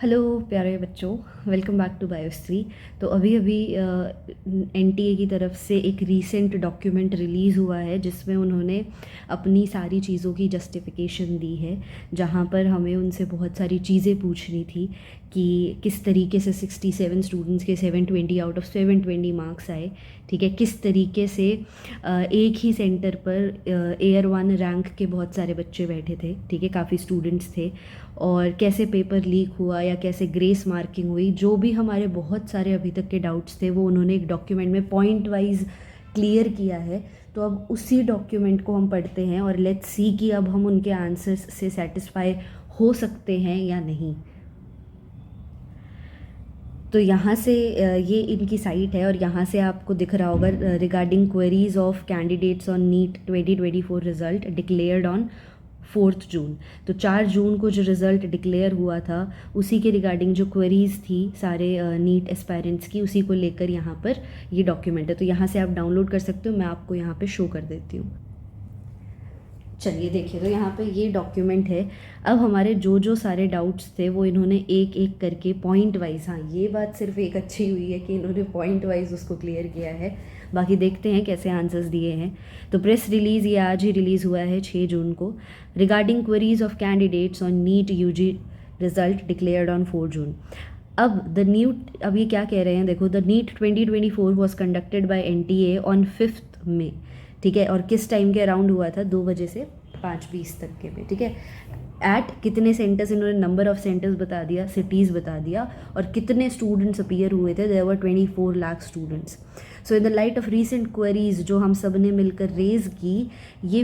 Hello प्यारे बच्चों, welcome back to बायोस्ट्री। तो अभी अभी एनटीए की तरफ से एक रीसेंट डॉक्यूमेंट रिलीज़ हुआ है जिसमें उन्होंने अपनी सारी चीज़ों की जस्टिफिकेशन दी है, जहाँ पर हमें उनसे बहुत सारी चीज़ें पूछनी थी कि किस तरीके से 67 स्टूडेंट्स के 720 आउट ऑफ 720 मार्क्स आए। ठीक है, किस तरीके से एक ही सेंटर पर एयर वन रैंक के बहुत सारे बच्चे बैठे थे। ठीक है, काफ़ी स्टूडेंट्स थे, और कैसे पेपर लीक हुआ या कैसे ग्रेस मार्किंग हुई, जो भी हमारे बहुत सारे अभी तक के डाउट्स थे वो उन्होंने एक डॉक्यूमेंट में पॉइंट वाइज क्लियर किया है। तो अब उसी डॉक्यूमेंट को हम पढ़ते हैं और लेट्स सी कि अब हम उनके आंसर्स से सेटिस्फाई हो सकते हैं या नहीं। तो यहाँ से ये इनकी साइट है और यहाँ से आपको दिख रहा होगा regarding queries of candidates on NEET 2024 result declared on 4 June. तो 4 जून को जो रिज़ल्ट डिक्लेयर हुआ था उसी के रिगार्डिंग जो क्वेरीज़ थी सारे नीट एस्पायरेंट्स की, उसी को लेकर यहाँ पर ये डॉक्यूमेंट है। तो यहाँ से आप डाउनलोड कर सकते हो, मैं आपको यहाँ पे शो कर देती हूँ। चलिए देखिए, तो यहाँ पे ये डॉक्यूमेंट है। अब हमारे जो जो सारे डाउट्स थे वो इन्होंने एक एक करके पॉइंट वाइज, हाँ ये बात सिर्फ एक अच्छी हुई है कि इन्होंने पॉइंट वाइज उसको क्लियर किया है। बाकी देखते हैं कैसे आंसर्स दिए हैं। तो प्रेस रिलीज़ ये आज ही रिलीज़ हुआ है 6 जून को, regarding queries of candidates on NEET UG result declared on 4 June. अब ये क्या कह रहे हैं, देखो, the NEET 2024 was conducted by NTA on 5 May. ठीक है, और किस टाइम के अराउंड हुआ था, 2 बजे से 5:20 तक के में। ठीक है, एट कितने सेंटर्स, इन्होंने नंबर ऑफ सेंटर्स बता दिया, सिटीज़ बता दिया, और कितने स्टूडेंट्स अपीयर हुए थे, there were 24 lakh students. So in the light of recent queries जो हम सब ने मिलकर रेज की, ये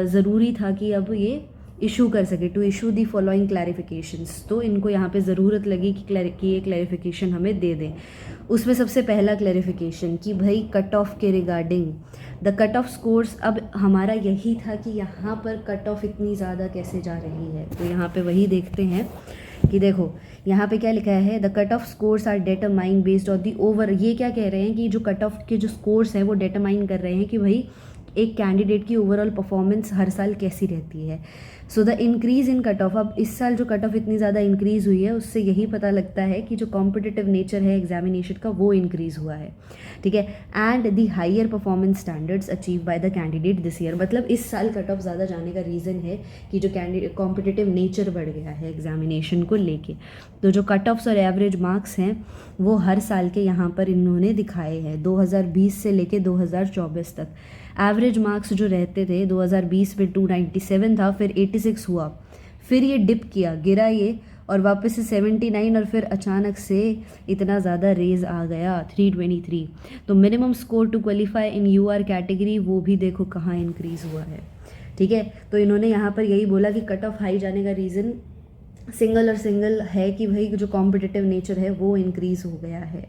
ज़रूरी था कि अब ये इशू कर सके, to issue the following clarifications. तो इनको यहाँ पे ज़रूरत लगी कि ये क्लैरिफिकेशन हमें दे दें। उसमें सबसे पहला क्लैरिफिकेशन कि भाई कट ऑफ के regarding the cut off scores. अब हमारा यही था कि यहाँ पर कट ऑफ इतनी ज़्यादा कैसे जा रही है, तो यहाँ पे वही देखते हैं कि देखो यहाँ पे क्या लिखा है, the cut off scores are determine based on the over. ये क्या कह रहे हैं कि जो कट ऑफ के जो स्कोर्स हैं वो डेटरमाइन कर रहे हैं कि भाई एक कैंडिडेट की ओवरऑल परफॉर्मेंस हर साल कैसी रहती है। So the increase in cut off, अब इस साल जो कट ऑफ इतनी ज़्यादा इंक्रीज़ हुई है उससे यही पता लगता है कि जो कॉम्पिटिटिव नेचर है एग्जामिनेशन का वो इंक्रीज़ हुआ है। ठीक है, and the higher performance standards achieve by the candidate this year. मतलब इस साल कट ऑफ ज़्यादा जाने का रीज़न है कि जो कैंडिडेट कॉम्पिटिटिव नेचर बढ़ गया है एग्जामिनेशन को लेके। तो जो कट ऑफ्स और एवरेज मार्क्स हैं वो हर साल के यहाँ पर इन्होंने दिखाए हैं 2020 से लेके 2024 तक। एवरेज मार्क्स जो रहते थे 2020 में 297 था, फिर 86 हुआ, फिर ये डिप किया, गिरा ये, और वापस से 79, और फिर अचानक से इतना ज़्यादा रेज आ गया 323। तो minimum score to qualify in UR category वो भी देखो कहाँ इंक्रीज़ हुआ है। ठीक है, तो इन्होंने यहाँ पर यही बोला कि कट ऑफ हाई जाने का रीज़न सिंगल है कि भाई जो कॉम्पिटिटिव नेचर है वो इंक्रीज़ हो गया है।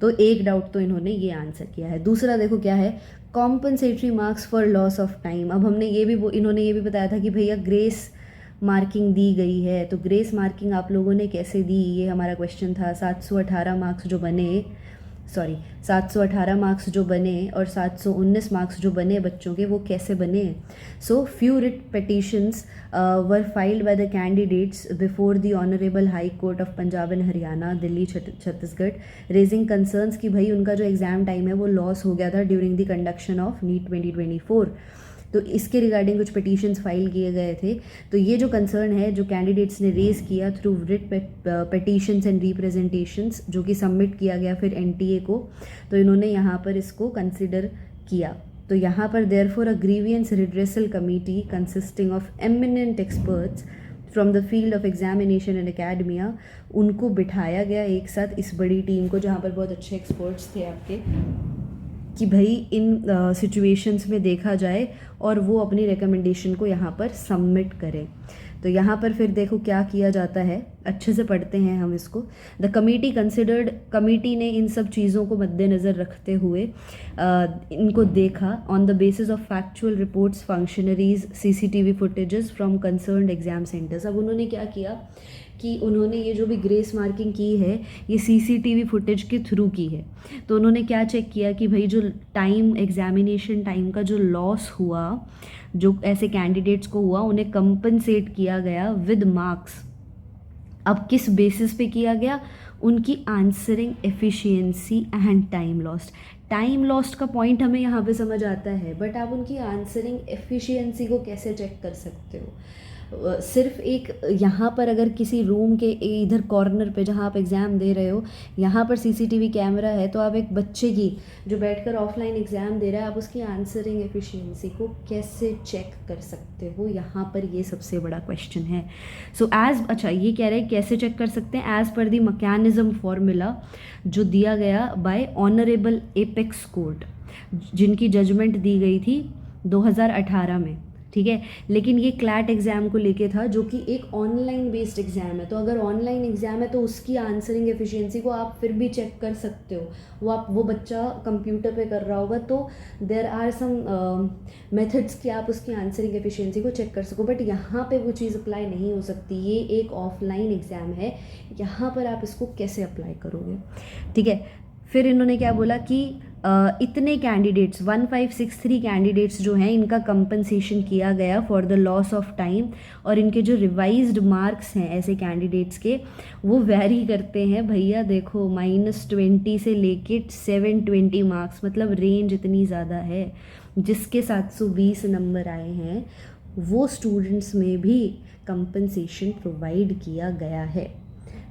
तो एक डाउट तो इन्होंने ये आंसर किया है। दूसरा देखो क्या है, compensatory marks for loss of time. अब हमने ये भी इन्होंने ये भी बताया था कि भैया ग्रेस मार्किंग दी गई है, तो ग्रेस मार्किंग आप लोगों ने कैसे दी, ये हमारा क्वेश्चन था। 718 मार्क्स जो बने, 718 मार्क्स जो बने और 719 मार्क्स जो बने बच्चों के, वो कैसे बने। So few writ petitions were filed by the candidates before the honourable high court of Punjab and Haryana, Delhi, Chhattisgarh, raising concerns कि भाई उनका जो एग्ज़ाम टाइम है वो लॉस हो गया था during the conduction of NEET 2024। तो इसके रिगार्डिंग कुछ पिटीशंस फाइल किए गए थे। तो ये जो कंसर्न है जो कैंडिडेट्स ने रेज़ किया through writ petitions and representations, जो कि सबमिट किया गया फिर एनटीए को, तो इन्होंने यहाँ पर इसको कंसिडर किया। तो यहाँ पर therefore a grievance redressal committee consisting of eminent experts from the field of examination and academia, उनको बिठाया गया एक साथ, इस बड़ी टीम को जहाँ पर बहुत अच्छे एक्सपर्ट्स थे आपके, कि भाई इन सिचुएशंस में देखा जाए और वो अपनी रिकमेंडेशन को यहाँ पर सबमिट करें। तो यहाँ पर फिर देखो क्या किया जाता है, अच्छे से पढ़ते हैं हम इसको। द कमेटी कंसिडर्ड, कमेटी ने इन सब चीज़ों को मद्देनज़र रखते हुए इनको देखा on the basis of factual reports, functionaries, CCTV footages from concerned exam centres. अब उन्होंने क्या किया कि उन्होंने ये जो भी ग्रेस मार्किंग की है ये सीसीटीवी फुटेज के थ्रू की है। तो उन्होंने क्या चेक किया कि भाई जो टाइम, एग्जामिनेशन टाइम का जो लॉस हुआ, जो ऐसे कैंडिडेट्स को हुआ, उन्हें कंपनसेट किया गया विद मार्क्स। अब किस बेसिस पे किया गया? उनकी answering efficiency and time lost. Time lost का पॉइंट हमें यहाँ पे समझ आता है, बट आप उनकी आंसरिंग एफिशिएंसी को कैसे चेक कर सकते हो? सिर्फ एक यहाँ पर अगर किसी रूम के इधर कॉर्नर पे जहाँ आप एग्ज़ाम दे रहे हो यहाँ पर सीसीटीवी कैमरा है, तो आप एक बच्चे की जो बैठकर ऑफलाइन एग्ज़ाम दे रहा है, आप उसकी आंसरिंग एफिशिएंसी को कैसे चेक कर सकते हो? यहाँ पर ये सबसे बड़ा क्वेश्चन है। सो अच्छा ये कह रहे हैं कैसे चेक कर सकते हैं? As per the mechanism formula जो दिया गया बाय ऑनरेबल एपेक्स कोर्ट, जिनकी जजमेंट दी गई थी 2018 में, ठीक है। लेकिन ये क्लैट एग्ज़ाम को लेके था, जो कि एक ऑनलाइन बेस्ड एग्ज़ाम है। तो अगर ऑनलाइन एग्ज़ाम है तो उसकी आंसरिंग एफिशिएंसी को आप फिर भी चेक कर सकते हो। वो बच्चा कंप्यूटर पे कर रहा होगा, तो देयर आर सम मेथड्स कि आप उसकी आंसरिंग एफिशिएंसी को चेक कर सको। बट यहाँ पे वो चीज़ अप्लाई नहीं हो सकती। ये एक ऑफलाइन एग्ज़ाम है, यहाँ पर आप इसको कैसे अप्लाई करोगे? ठीक है। फिर इन्होंने क्या बोला कि इतने कैंडिडेट्स 1563 कैंडिडेट्स जो हैं, इनका कंपनसेशन किया गया for the loss of time. और इनके जो रिवाइज्ड मार्क्स हैं ऐसे कैंडिडेट्स के, वो वैरी करते हैं भैया। देखो -20 से लेके 720 मार्क्स, मतलब रेंज इतनी ज़्यादा है। जिसके 720 नंबर आए हैं वो स्टूडेंट्स में भी कंपनसेशन प्रोवाइड किया गया है।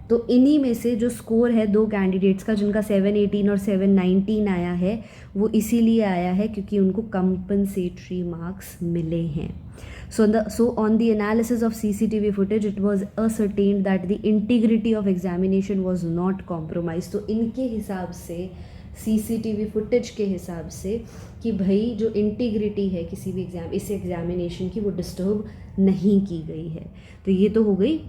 तो इन्हीं में से जो स्कोर है दो कैंडिडेट्स का, जिनका 718 और 719 आया है, वो इसीलिए आया है क्योंकि उनको कंपनसेटरी मार्क्स मिले हैं। So on the analysis of CCTV footage, it was ascertained that the integrity of examination was not compromised. तो इनके हिसाब से CCTV फुटेज के हिसाब से कि भाई जो इंटीग्रिटी है किसी भी इस एग्जामिनेशन की, वो डिस्टर्ब नहीं की गई है। तो ये तो हो गई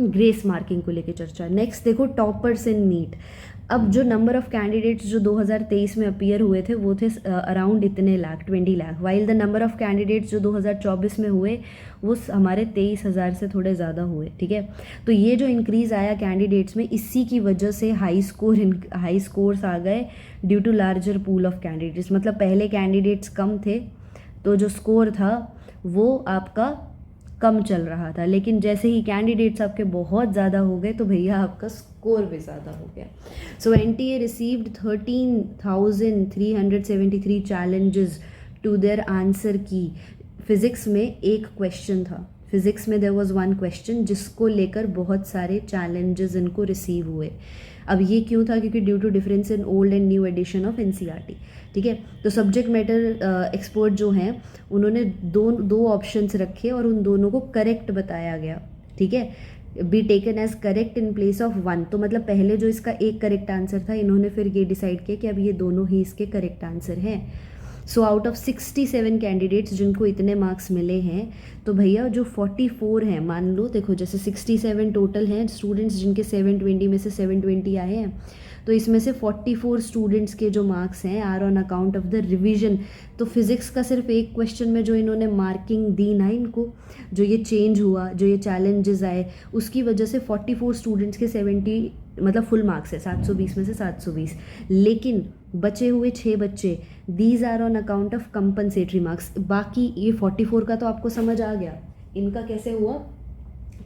ग्रेस मार्किंग को लेके चर्चा। नेक्स्ट देखो टॉपर्स इन नीट। अब जो नंबर ऑफ कैंडिडेट्स जो 2023 में अपीयर हुए थे वो थे अराउंड इतने lakh, 20 lakh. While the number of candidates जो 2024 में हुए वो हमारे 23,000 से थोड़े ज़्यादा हुए, ठीक है। तो ये जो इंक्रीज़ आया कैंडिडेट्स में, इसी की वजह से हाई स्कोर्स आ गए due to larger pool of candidates. मतलब पहले कैंडिडेट्स कम थे तो जो स्कोर था वो आपका कम चल रहा था, लेकिन जैसे ही कैंडिडेट्स आपके बहुत ज़्यादा हो गए तो भैया आपका स्कोर भी ज़्यादा हो गया। So NTA received 13,373 challenges to their answer key. Physics में एक क्वेश्चन था, फिज़िक्स में देयर वाज वन क्वेश्चन जिसको लेकर बहुत सारे चैलेंजेस इनको रिसीव हुए। अब ये क्यों था? क्योंकि due to difference in old and new edition of NCERT, ठीक है। तो सब्जेक्ट मैटर एक्सपर्ट जो हैं उन्होंने दो ऑप्शंस रखे और उन दोनों को करेक्ट बताया गया, ठीक है। B taken as correct in place of one. तो मतलब पहले जो इसका एक करेक्ट आंसर था, इन्होंने फिर ये डिसाइड किया कि अब ये दोनों ही इसके करेक्ट आंसर हैं। सो आउट ऑफ 67 कैंडिडेट्स जिनको इतने मार्क्स मिले हैं, तो भैया जो 44 हैं, मान लो देखो जैसे 67 टोटल हैं स्टूडेंट्स जिनके 720 में से 720 आए हैं, तो इसमें से 44 स्टूडेंट्स के जो मार्क्स हैं are on account of the revision. तो फिज़िक्स का सिर्फ एक क्वेश्चन में जो इन्होंने मार्किंग दी ना, इनको जो ये चेंज हुआ, जो ये चैलेंजेस आए, उसकी वजह से 44 स्टूडेंट्स के 70 मतलब फुल मार्क्स है, 720 में से 720। लेकिन बचे हुए 6 बच्चे, these are on account of compensatory marks. बाकी ये 44 का तो आपको समझ आ गया, इनका कैसे हुआ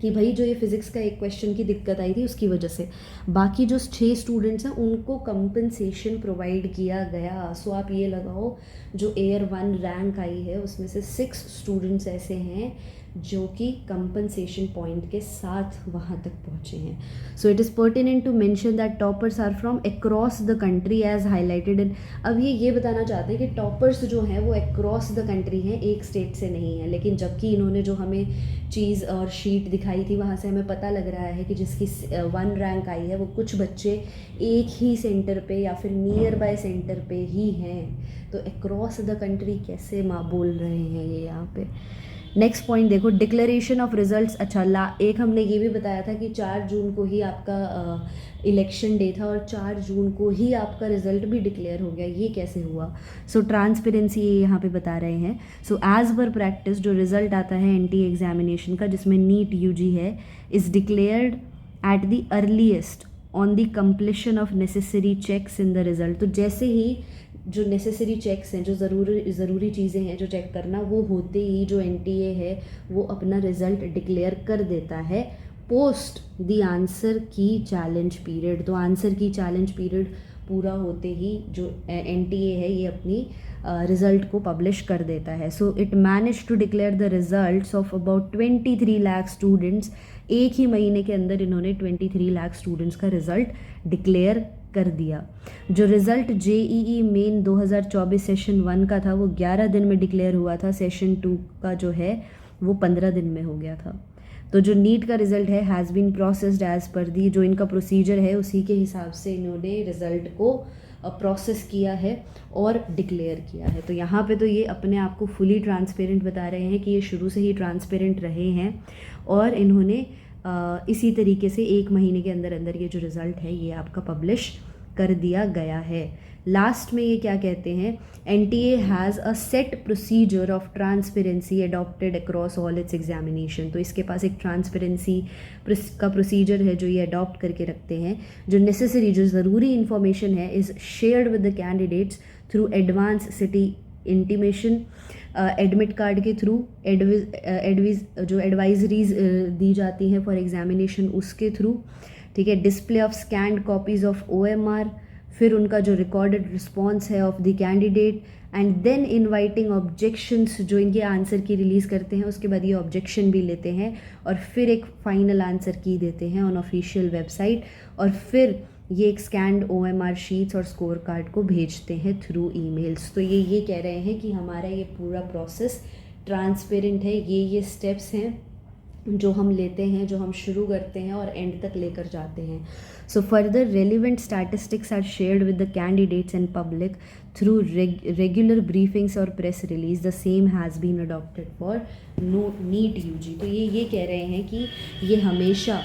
कि भाई जो ये फिज़िक्स का एक क्वेश्चन की दिक्कत आई थी उसकी वजह से। बाकी जो 6 स्टूडेंट्स हैं उनको कंपनसेशन प्रोवाइड किया गया। सो आप ये लगाओ जो एयर 1 रैंक आई है उसमें से 6 स्टूडेंट्स ऐसे हैं जो कि कंपनसेशन पॉइंट के साथ वहाँ तक पहुँचे हैं। So it is pertinent to mention that toppers are from across the country as highlighted in. अब ये बताना चाहते हैं कि टॉपर्स जो हैं वो अक्रॉस द कंट्री हैं, एक स्टेट से नहीं है। लेकिन जबकि इन्होंने जो हमें चीज़ और शीट दिखाई थी वहाँ से हमें पता लग रहा है कि जिसकी 1 रैंक आई है वो कुछ बच्चे एक ही सेंटर पे या फिर नियर बाय सेंटर पे ही हैं। तो अक्रॉस द कंट्री कैसे बोल रहे हैं ये यहाँ पे। नेक्स्ट पॉइंट देखो, डिक्लेरेशन ऑफ रिजल्ट्स। अच्छा एक हमने ये भी बताया था कि 4 जून को ही आपका इलेक्शन डे था और 4 जून को ही आपका रिजल्ट भी डिक्लेयर हो गया। ये कैसे हुआ? सो ट्रांसपेरेंसी ये यहाँ पे बता रहे हैं। सो एज पर प्रैक्टिस जो रिजल्ट आता है एनटीए एग्जामिनेशन का, जिसमें नीट यूजी है, is declared at the earliest on the completion of necessary checks in the result. तो जैसे ही जो नेसेसरी चेक्स हैं, जो ज़रूरी चीज़ें हैं जो चेक करना, वो होते ही जो एनटीए है वो अपना रिज़ल्ट डिक्लेयर कर देता है पोस्ट द आंसर की चैलेंज पीरियड। तो आंसर की चैलेंज पीरियड पूरा होते ही जो NTA है ये अपनी रिज़ल्ट को पब्लिश कर देता है। So it manage to declare the results of about 23 lakh students. एक ही महीने के अंदर इन्होंने 23 लाख स्टूडेंट्स का रिज़ल्ट डिक्लेयर कर दिया। जो रिज़ल्ट JEE मेन 2024 सेशन 1 का था वो 11 दिन में डिक्लेयर हुआ था, सेशन 2 का जो है वो 15 दिन में हो गया था। तो जो नीट का रिज़ल्ट है has been processed as per दी, जो इनका प्रोसीजर है उसी के हिसाब से इन्होंने रिज़ल्ट को प्रोसेस किया है और डिक्लेयर किया है। तो यहाँ पे तो ये अपने आप को फुली ट्रांसपेरेंट बता रहे हैं कि ये शुरू से ही ट्रांसपेरेंट रहे हैं और इन्होंने इसी तरीके से एक महीने के अंदर अंदर ये जो रिज़ल्ट है ये आपका पब्लिश कर दिया गया है। लास्ट में ये क्या कहते हैं, NTA has a set procedure of transparency adopted across all it's examination. तो इसके पास एक ट्रांसपेरेंसी का प्रोसीजर है जो ये अडॉप्ट करके रखते हैं। जो नेसेसरी, जो ज़रूरी इंफॉर्मेशन है is shared with the candidates through advance city intimation, admit card के थ्रू, जो एडवाइजरीज दी जाती हैं फॉर एग्जामिनेशन उसके थ्रू, ठीक है। Display of scanned copies of OMR, फिर उनका जो रिकॉर्डेड रिस्पॉन्स है of the candidate, and then inviting objections, जो इनके आंसर की रिलीज़ करते हैं उसके बाद ये ऑब्जेक्शन भी लेते हैं और फिर एक फाइनल आंसर की देते हैं ऑन ऑफिशियल वेबसाइट, और फिर ये एक स्कैंड OMR शीट्स और स्कोर कार्ड को भेजते हैं थ्रू ईमेल्स। तो ये कह रहे हैं कि हमारा ये पूरा प्रोसेस ट्रांसपेरेंट है, ये स्टेप्स हैं जो हम लेते हैं, जो हम शुरू करते हैं और एंड तक लेकर जाते हैं। So further relevant statistics are shared with the candidates and public through regular briefings और press release. The same has been adopted for NEET UG। तो ये कह रहे हैं कि ये हमेशा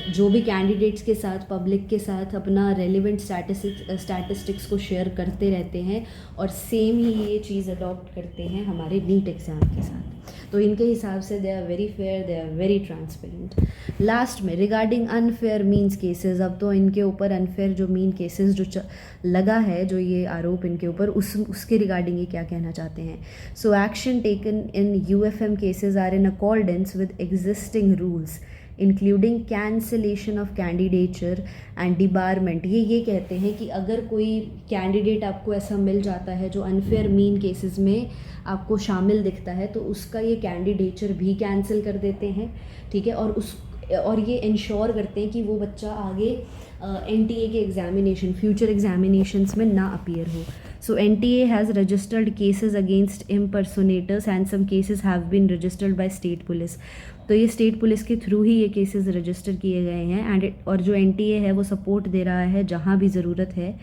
जो भी कैंडिडेट्स के साथ, पब्लिक के साथ अपना रेलिवेंट स्टैटिस्टिक्स को शेयर करते रहते हैं और सेम ही ये चीज़ अडॉप्ट करते हैं हमारे नीट एग्ज़ाम के साथ। तो इनके हिसाब से they are very fair, they are very transparent. Last में रिगार्डिंग अनफेयर मीन्स केसेस, अब तो इनके ऊपर अनफेयर जो मीन केसेस जो लगा है, जो ये आरोप इनके ऊपर, उसके रिगार्डिंग ये क्या कहना चाहते हैं। So action taken in UFM cases are in accordance with existing rules including cancellation of candidature and debarment. ये कहते हैं कि अगर कोई कैंडिडेट आपको ऐसा मिल जाता है जो अनफेयर मीन केसेस में आपको शामिल दिखता है तो उसका ये कैंडिडेचर भी कैंसिल कर देते हैं, ठीक है। और ये इंश्योर करते हैं कि वो बच्चा आगे NTA के एग्जामिनेशन, फ्यूचर एग्जामिनेशंस में ना अपीयर हो। So NTA has registered cases against impersonators and some cases have been registered by state police. तो ये स्टेट पुलिस के थ्रू ही ये केसेस रजिस्टर किए गए हैं और जो NTA है वो सपोर्ट दे रहा है जहाँ भी ज़रूरत है।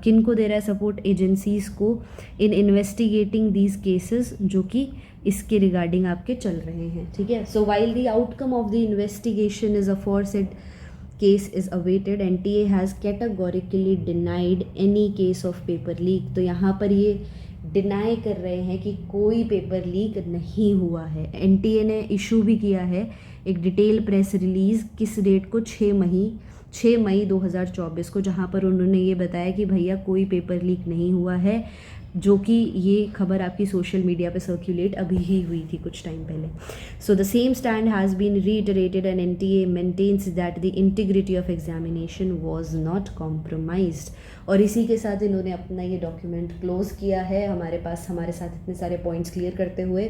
किन को दे रहा है सपोर्ट? एजेंसीज़ को, इन इन्वेस्टिगेटिंग दीज केसेस जो कि इसके रिगार्डिंग आपके चल रहे हैं, ठीक है। So while the outcome of the investigation is aforesaid case is awaited, NTA has categorically denied any case of paper leak। तो यहाँ पर ये डिनाई कर रहे हैं कि कोई पेपर लीक नहीं हुआ है। NTA ने इशू भी किया है एक डिटेल प्रेस रिलीज़, किस डेट को, 6 मई 2024 को, जहाँ पर उन्होंने ये बताया कि भैया कोई पेपर लीक नहीं हुआ है, जो कि ये खबर आपकी सोशल मीडिया पे सर्कुलेट अभी ही हुई थी कुछ टाइम पहले। So the same stand has been reiterated and NTA maintains that the integrity of examination was not compromised. और इसी के साथ इन्होंने अपना ये डॉक्यूमेंट क्लोज किया है हमारे साथ इतने सारे पॉइंट्स क्लियर करते हुए।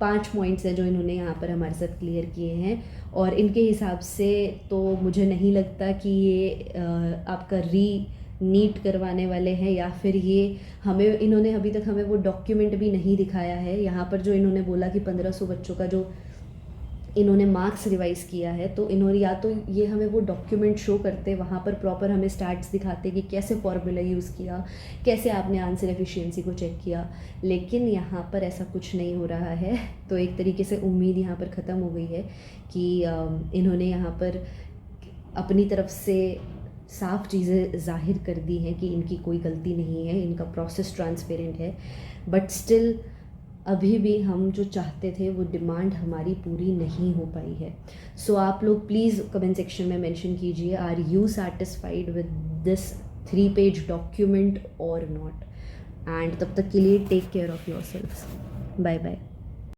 5 पॉइंट्स हैं जो इन्होंने यहाँ पर हमारे साथ क्लियर किए हैं और इनके हिसाब से तो मुझे नहीं लगता कि ये आपका नीट करवाने वाले हैं, या फिर ये इन्होंने अभी तक हमें वो डॉक्यूमेंट भी नहीं दिखाया है। यहाँ पर जो इन्होंने बोला कि 1500 बच्चों का जो इन्होंने मार्क्स रिवाइज़ किया है, तो इन्होंने या तो ये हमें वो डॉक्यूमेंट शो करते, वहाँ पर प्रॉपर हमें स्टैट्स दिखाते कि कैसे फॉर्मूला यूज़ किया, कैसे आपने आंसर एफिशिएंसी को चेक किया, लेकिन यहाँ पर ऐसा कुछ नहीं हो रहा है। तो एक तरीके से उम्मीद यहाँ पर ख़त्म हो गई है कि इन्होंने यहाँ पर अपनी तरफ से साफ़ चीज़ें जाहिर कर दी हैं कि इनकी कोई गलती नहीं है, इनका प्रोसेस ट्रांसपेरेंट है। बट स्टिल अभी भी हम जो चाहते थे वो डिमांड हमारी पूरी नहीं हो पाई है। सो आप लोग प्लीज़ कमेंट सेक्शन में मेंशन कीजिए, are you satisfied with this 3-पेज डॉक्यूमेंट और नॉट। एंड तब तक के लिए take care of yourselves. Bye bye.